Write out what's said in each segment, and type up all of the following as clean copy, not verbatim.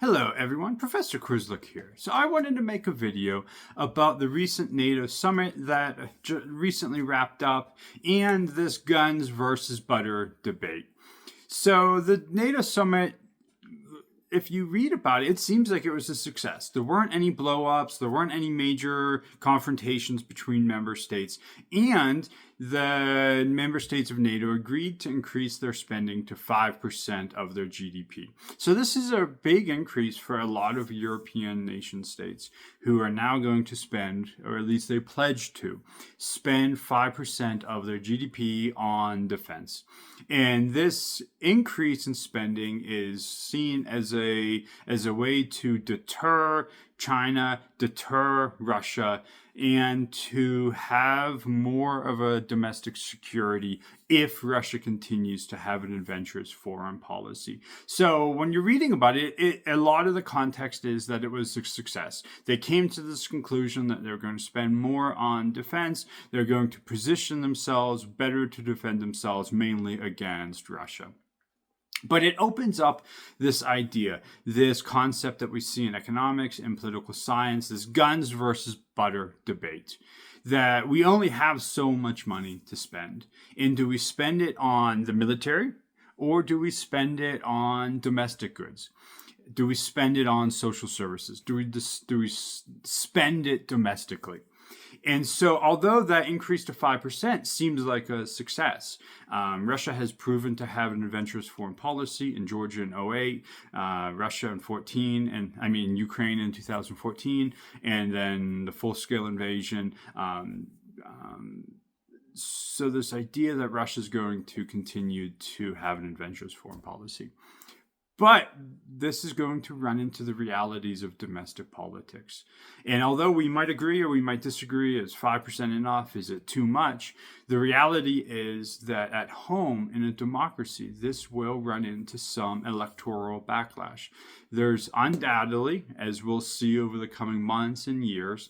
Hello everyone, Professor Quizlook here. So I wanted to make a video about the recent NATO summit that recently wrapped up and this guns versus butter debate. So the NATO summit, if you read about it, it seems like it was a success. There weren't any blow-ups, there weren't any major confrontations between member states, and the member states of NATO agreed to increase their spending to 5% of their GDP. So this is a big increase for a lot of European nation states who are now going to spend, or at least they pledged to, spend 5% of their GDP on defense. And this increase in spending is seen as a way to deter China, deter Russia, and to have more of a domestic security if Russia continues to have an adventurous foreign policy. So when you're reading about it, a lot of the context is that it was a success. They came to this conclusion that they're going to spend more on defense. They're going to position themselves better to defend themselves, mainly against Russia. But it opens up this idea, this concept that we see in economics and political science, this guns versus butter debate, that we only have so much money to spend. And do we spend it on the military, or do we spend it on domestic goods? Do we spend it on social services? Do we spend it domestically? And so although that increase to 5% seems like a success, Russia has proven to have an adventurous foreign policy in Georgia in 2008, Russia in 2014, Ukraine in 2014, and then the full-scale invasion. So this idea that Russia is going to continue to have an adventurous foreign policy. But this is going to run into the realities of domestic politics. And although we might agree or we might disagree, is 5% enough? Is it too much? The reality is that at home in a democracy, this will run into some electoral backlash. There's undoubtedly, as we'll see over the coming months and years,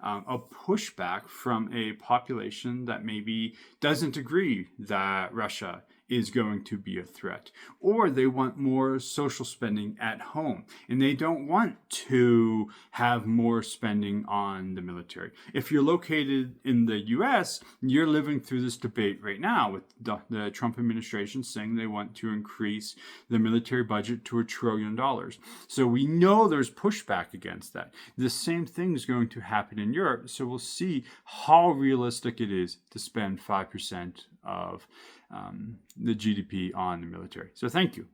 a pushback from a population that maybe doesn't agree that Russia is going to be a threat, or they want more social spending at home, and they don't want to have more spending on the military. If you're located in the US, you're living through this debate right now with the Trump administration saying they want to increase the military budget to $1 trillion. So we know there's pushback against that. The same thing is going to happen in Europe, so we'll see how realistic it is to spend 5% of the GDP on the military. So thank you.